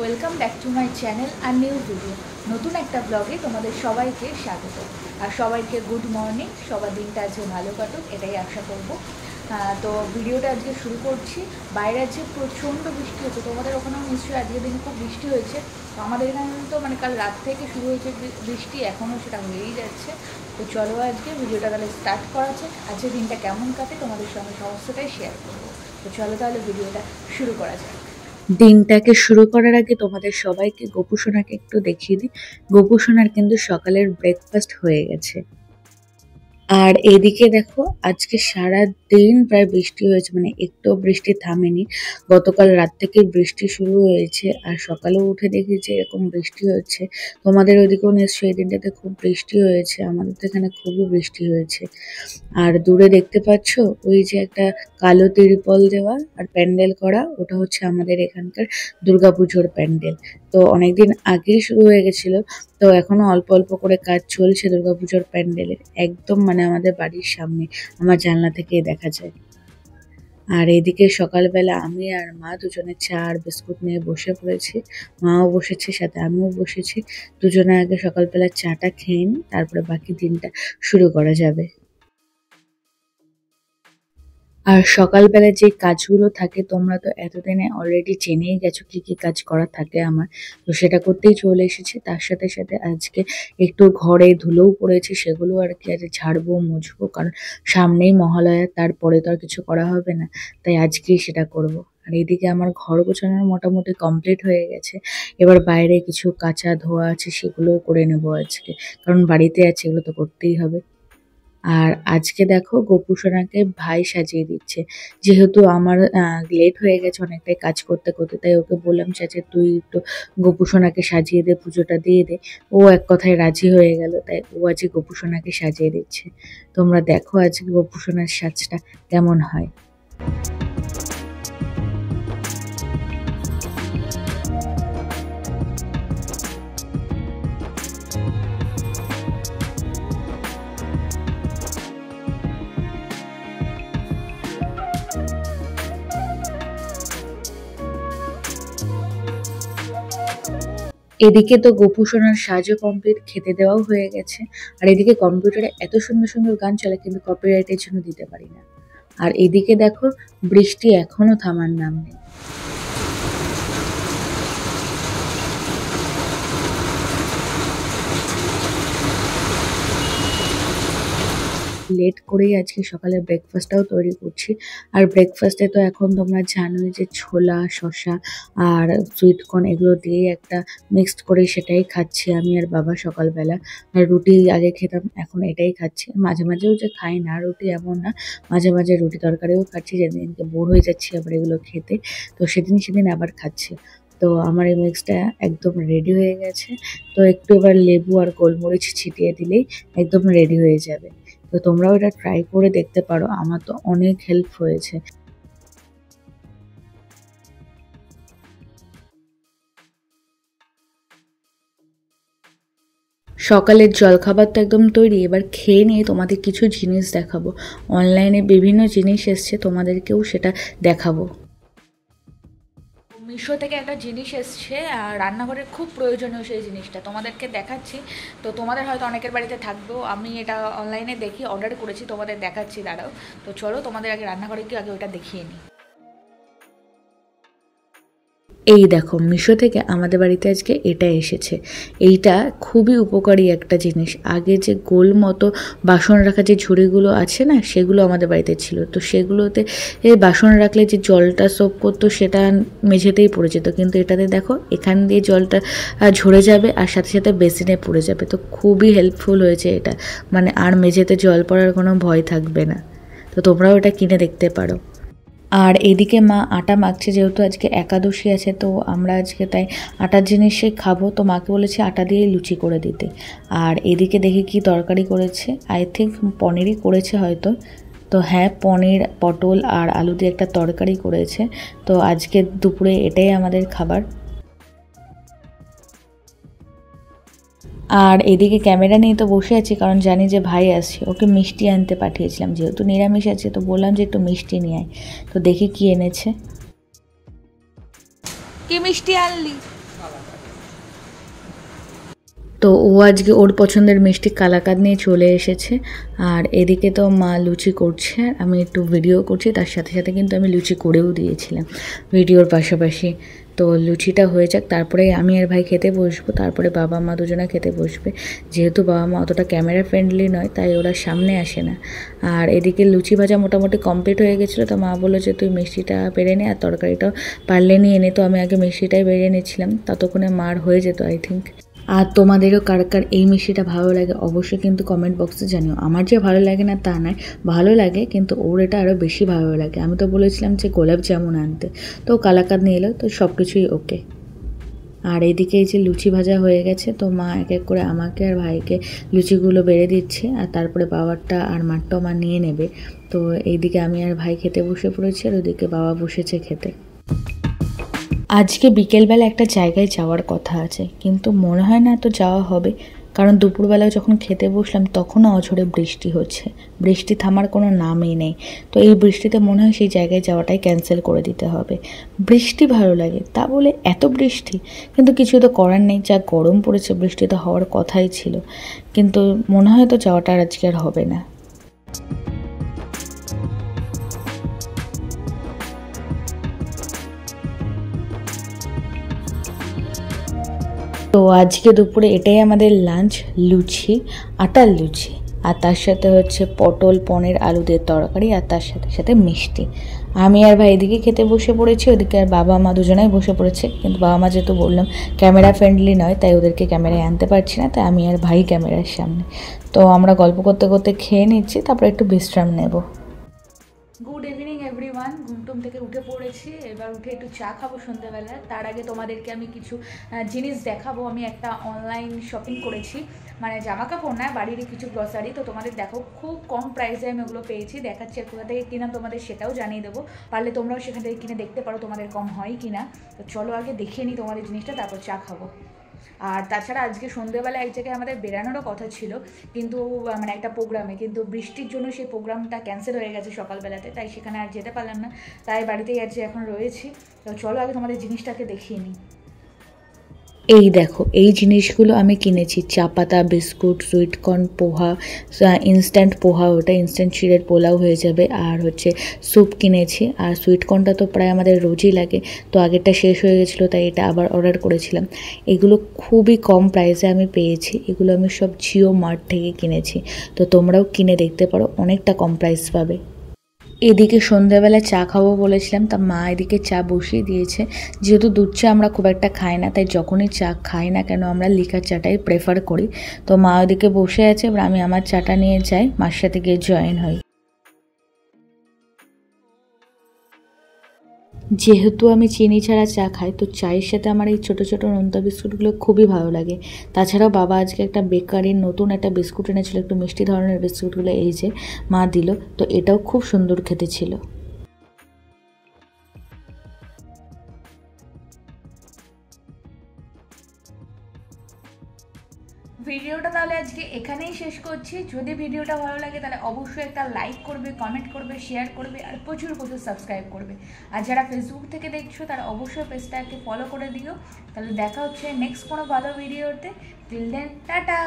Welcome back to my channel আর new video. নতুন একটা ব্লগে তোমাদের সবাইকে স্বাগত। আর সবাইকে গুড মর্নিং। সবার দিনটা আজকে ভালো কাটুক এটাই আশা করব। তো ভিডিওটা আজকে শুরু করছি। বাইরে আজকে প্রচণ্ড বৃষ্টি হচ্ছে, তোমাদের ওখানেও নিশ্চয়ই আজকের দিনে খুব বৃষ্টি হয়েছে। তো আমাদের এখানে তো কাল রাত থেকে শুরু হয়েছে বৃষ্টি, এখনও সেটা হয়েই যাচ্ছে। তো চলো আজকে ভিডিওটা তাহলে স্টার্ট করা আছে। আজকের দিনটা কেমন কাটে তোমাদের সঙ্গে সমস্তটাই শেয়ার করবো। তো চলো তাহলে ভিডিওটা শুরু করা যাক। দিনটাকে শুরু করার আগে তোমাদের সবাইকে গোপু সোনাকে একটু দেখিয়ে দিই। গোপু সোনার কিন্তু সকালের ব্রেকফাস্ট হয়ে গেছে। আর এদিকে দেখো আজকে সারা দিন প্রায় বৃষ্টি হয়েছে, একটু বৃষ্টি থামেনি। গতকাল রাত থেকে বৃষ্টি শুরু হয়েছে আর সকালেও উঠে দেখি যে এরকম বৃষ্টি হচ্ছে। তোমাদের ওইদিকেও নিশ্চয়ই এই দিনটাতে খুব বৃষ্টি হয়েছে, আমাদের তো এখানে খুবই বৃষ্টি হয়েছে। আর দূরে দেখতে পাচ্ছ ওই যে একটা কালো তিরপল দেওয়া আর প্যান্ডেল করা, ওটা হচ্ছে আমাদের এখানকার দুর্গাপুজোর প্যান্ডেল। তো অনেকদিন আগেই শুরু হয়ে গেছিল, তো এখনো অল্প অল্প করে কাজ চলছে দুর্গাপুজোর প্যান্ডেলের। একদম আমাদের বাড়ির সামনে, আমার জানলা থেকেই দেখা যায়। আর এদিকে সকালবেলা আমি আর মা দুজনে চা আর বিস্কুট নিয়ে বসে পড়েছি। মাও বসেছে, সাথে আমিও বসেছি। দুজনে আগে সকালবেলা চাটা খেয়ে নিই, তারপরে বাকি দিনটা শুরু করা যাবে। আর সকালবেলা যে কাজগুলো থাকে তোমরা তো এতদিনে অলরেডি জেনেই গেছো কি কি কাজ করা থাকে আমার। তো সেটা করতেই চলে এসেছি। তার সাথে সাথে আজকে একটু ঘরে ধুলোও পড়েছে, সেগুলো আর কি আজ ঝাড়বো মুছবো, কারণ সামনেই মহালয়া, তারপরে তো আর কিছু করা হবে না, তাই আজকেই সেটা করব। আর এদিকে আমার ঘর গোছানো মোটামুটি কমপ্লিট হয়ে গেছে। এবার বাইরে কিছু কাঁচা ধোয়া আছে, সেগুলোও করে নেবো আজকে, কারণ বাড়িতে আছে, এগুলো তো করতেই হবে। আর আজকে দেখো গোপু সোনাকে ভাই সাজিয়ে দিচ্ছে। যেহেতু আমার লেট হয়ে গেছে অনেকটাই কাজ করতে করতে, তাই ওকে বললাম চাচা তুই একটু গোপু সোনাকে সাজিয়ে দে, পুজোটা দিয়ে দে। ও এক কথায় রাজি হয়ে গেল, তাই ও আজকে গোপু সোনাকে সাজিয়ে দিচ্ছে। তোমরা দেখো আজকে গোপু সোনার সাজটা কেমন হয়। এদিকে তো গোপু সোনার সাজও কমপ্লিট, খেতে দেওয়াও হয়ে গেছে। আর এদিকে কম্পিউটারে এত সুন্দর সুন্দর গান চলে, কিন্তু কপিরাইটের জন্য দিতে পারি না। আর এদিকে দেখো বৃষ্টি এখনো থামার নাম নেই। লেট করেই আজকে সকালের ব্রেকফাস্টটাও তৈরি করছি। আর ব্রেকফাস্টে তো এখন তোমরা জানোই যে ছোলা, শসা আর সুইটকর্ন এগুলো দিয়ে একটা মিক্সড করে সেটাই খাচ্ছি আমি আর বাবা সকালবেলা। আর রুটি আগে খেতাম, এখন এটাই খাচ্ছি। মাঝে মাঝেও যে খাই না রুটি এমন না, মাঝে মাঝে রুটি তরকারিও খাচ্ছি, যেদিনকে বোর হয়ে যাচ্ছি আবার এগুলো খেতে, তো সেদিন আবার খাচ্ছি। তো আমার এই মিক্সটা একদম রেডি হয়ে গেছে। তো একটু এবার লেবু আর গোলমরিচ ছিটিয়ে দিলেই একদম রেডি হয়ে যাবে। তো তোমরাও এটা ট্রাই করে দেখতে পারো, আমার তো অনেক হেল্প হয়েছে। সকালের জলখাবার তো একদম তৈরি, এবার খেয়ে নিয়ে তোমাদের কিছু জিনিস দেখাবো। অনলাইনে বিভিন্ন জিনিস এসছে, তোমাদেরকেও সেটা দেখাবো। মিশো থেকে একটা জিনিস এসছে আর রান্নাঘরের খুব প্রয়োজনীয় সেই জিনিসটা তোমাদেরকে দেখাচ্ছি। তো তোমাদের হয়তো অনেকের বাড়িতে থাকবেও, আমি এটা অনলাইনে দেখি অর্ডার করেছি, তোমাদের দেখাচ্ছি দাঁড়াও। তো চলো তোমাদের আগে রান্নাঘরে গিয়ে আগে ওটা দেখিয়ে নিই। এই দেখো মিশো থেকে আমাদের বাড়িতে আজকে এটা এসেছে। এইটা খুবই উপকারী একটা জিনিস। আগে যে গোল মতো বাসন রাখা যে ঝুড়িগুলো আছে না, সেগুলো আমাদের বাড়িতে ছিল। তো সেগুলোতে বাসন রাখলে যে জলটা সোপ করতো সেটা মেঝেতেই পড়ে যেত, কিন্তু এটাতে দেখো এখান দিয়ে জলটা ঝরে যাবে আর সাথে সাথে বেসিনে পড়ে যাবে। তো খুবই হেল্পফুল হয়েছে এটা, আর মেঝেতে জল পড়ার কোনো ভয় থাকবে না। তো তোমরাও এটা কিনে দেখতে পারো। আর এদিকে মা আটা মাখছে, যেহেতু আজকে একাদশী আছে, তো আমরা আজকে তাই আটার জিনিসই খাবো। তো মাকে বলেছি আটা দিয়েই লুচি করে দিতে। আর এদিকে দেখি কি তরকারি করেছে, আই থিঙ্ক পনিরই করেছে হয়তো। তো হ্যাঁ, পনির, পটল আর আলু দিয়ে একটা তরকারি করেছে। তো আজকে দুপুরে এটাই আমাদের খাবার। আর এদিকে ক্যামেরা নিয়ে তো বসে আছি, কারণ জানি যে ভাই আসছে, ওকে মিষ্টি আনতে পাঠিয়েছিলাম, যেহেতু নিরামিষ আছে তো বললাম যে একটু মিষ্টি নিয়ে আয়। তো দেখি কি এনেছে। কি মিষ্টি আনলি? তো ও আজকে ওর পছন্দের মিষ্টি কালাকাঁদ নিয়ে চলে এসেছে। আর এদিকে তো মা লুচি করছে, আর আমি একটু ভিডিও করছি, তার সাথে সাথে কিন্তু আমি লুচি করেও দিয়েছিলাম ভিডিওর পাশাপাশি। তো লুচিটা হয়ে যাক, তারপরে আমি আর ভাই খেতে বসবো, তারপরে বাবা মা দুজনে খেতে বসবে। যেহেতু বাবা মা অতটা ক্যামেরা ফ্রেন্ডলি নয়, তাই ওরা সামনে আসে না। আর এদিকে লুচি ভাজা মোটামুটি কমপ্লিট হয়ে গেছিলো, তো মা বললো যে তুই মিষ্টিটা বেড়ে নে আর তরকারিটাও পারলে নিয়ে নে। তো আমি আগে মিষ্টিটাই বেড়ে নিয়েছিলাম, ততক্ষণে মার হয়ে যেত আই থিঙ্ক। আর তোমাদেরও কার কার এই মিষ্টিটা ভালো লাগে অবশ্যই কিন্তু কমেন্ট বক্সে জানিও। আমার যে ভালো লাগে না তা নয়, ভালো লাগে, কিন্তু ওর এটা আরও বেশি ভালো লাগে। আমি তো বলেছিলাম যে গোলাপ জামুন আনতে, তো কালাকাঁদ নিয়ে এলো, তো সব কিছুই ওকে। আর এদিকে এই যে লুচি ভাজা হয়ে গেছে, তো মা এক এক করে আমাকে আর ভাইকে লুচিগুলো বেড়ে দিচ্ছে, আর তারপরে বাবারটা আর মারটাও মা নিয়ে নেবে। তো এইদিকে আমি আর ভাই খেতে বসে পড়েছি, আর ওদিকে বাবা বসেছে খেতে। আজকে বিকেলবেলা একটা জায়গায় যাওয়ার কথা আছে, কিন্তু মনে হয় না তো যাওয়া হবে, কারণ দুপুরবেলায় যখন খেতে বসলাম তখনও অঝোরে বৃষ্টি হচ্ছে, বৃষ্টি থামার কোনো নামই নেই। তো এই বৃষ্টিতে মনে হয় সেই জায়গায় যাওয়াটাই ক্যান্সেল করে দিতে হবে। বৃষ্টি ভালো লাগে তা বলে এত বৃষ্টি, কিন্তু কিছু তো করার নেই, যা গরম পড়েছে বৃষ্টি তো হওয়ার কথাই ছিল, কিন্তু মনে হয় তো যাওয়াটা আর আজকে আর হবে না। তো আজকে দুপুরে এটাই আমাদের লাঞ্চ, লুচি, আটার লুচি, আর তার সাথে হচ্ছে পটল পনির আলু দিয়ে তরকারি, আর তার সাথে সাথে মিষ্টি। আমি আর ভাই এদিকে খেতে বসে পড়েছি, ওদিকে আর বাবা মা দুজনেই বসে পড়েছে, কিন্তু বাবা মা যেহেতু বললাম ক্যামেরা ফ্রেন্ডলি নয়, তাই ওদেরকে ক্যামেরায় আনতে পারছি না, তাই আমি আর ভাই ক্যামেরার সামনে। তো আমরা গল্প করতে করতে খেয়ে নিচ্ছি, তারপরে একটু বিশ্রাম নেব। গুড ইভিনিং এভরিওয়ান, ঘুমটুম থেকে উঠে পড়েছি, এবার উঠে একটু চা খাবো সন্ধ্যাবেলায়। তার আগে তোমাদেরকে আমি কিছু জিনিস দেখাবো। আমি একটা অনলাইন শপিং করেছি, মানে জামা কাপড় না, বাড়িরই কিছু গ্রসারি। তো তোমাদের দেখো খুব কম প্রাইসে আমি ওগুলো পেয়েছি, দেখাচ্ছি। আর কোথা থেকে কিনা তোমাদের সেটাও জানিয়ে দেবো, পারলে তোমরাও সেখান থেকে কিনে দেখতে পারো তোমাদের কম হয় কি না। তো চলো আগে দেখিয়ে নিই তোমাদের জিনিসটা, তারপর চা খাবো। আর তাছাড়া আজকে সন্ধ্যেবেলা এক জায়গায় আমাদের বেরানোরও কথা ছিল, কিন্তু মানে একটা প্রোগ্রামে, কিন্তু বৃষ্টির জন্য সেই প্রোগ্রামটা ক্যান্সেল হয়ে গেছে সকালবেলাতে, তাই সেখানে আর যেতে পারলাম না, তাই বাড়িতেই আজ এখন রয়েছি। তো চলো আগে তোমাদের জিনিসটাকে দেখিয়ে নিই। এই দেখো, এই জিনিসগুলো আমি কিনেছি, চা পাতা, বিস্কুট, সুইটকর্ন, পোহা, ইনস্ট্যান্ট পোহা, ওটা ইনস্ট্যান্ট চিড়ের পোলাও হয়ে যাবে, আর হচ্ছে স্যুপ কিনেছি। আর সুইটকর্নটা তো প্রায় আমাদের রোজই লাগে, তো আগেরটা শেষ হয়ে গেছিলো, তাই এটা আবার অর্ডার করেছিলাম। এগুলো খুবই কম প্রাইসে আমি পেয়েছি, এগুলো আমি সব জিও মার্ট থেকে কিনেছি, তো তোমরাও কিনে দেখতে পারো, অনেকটা কম প্রাইস পাবে। এদিকে সন্ধ্যাবেলা চা খাবো বলেছিলাম, তা মা এদিকে চা বসিয়ে দিয়েছে। যেহেতু দুধ চা আমরা খুব একটা খাই না, তাই যখনই চা খাই না কেন আমরা লিকার চাটাই প্রেফার করি। তো মা ওদিকে বসে আছে, এবার আমি আমার চাটা নিয়ে যাই, মার সাথে গিয়ে জয়েন হই। যেহেতু আমি চিনি ছাড়া চা খাই, তো চায়ের সাথে আমার এই ছোটো ছোটো নোনতা বিস্কুটগুলো খুবই ভালো লাগে। তাছাড়াও বাবা আজকে একটা বেকারির নতুন একটা বিস্কুট এনেছিল, একটু মিষ্টি ধরনের বিস্কুটগুলো, এই যে মা দিল, তো এটাও খুব সুন্দর খেতে ছিল। ভিডিওটা তাহলে আজকে এখানেই শেষ করছি। যদি ভিডিওটা ভালো লাগে তাহলে অবশ্যই একটা লাইক করবে, কমেন্ট করবে, শেয়ার করবে, আর প্রচুর প্রচুর সাবস্ক্রাইব করবে। আর যারা ফেসবুক থেকে দেখছো তারা অবশ্যই পেজটাকে ফলো করে দিও। তাহলে দেখা হচ্ছে নেক্সট কোনো ভালো ভিডিওতে। Till then tata.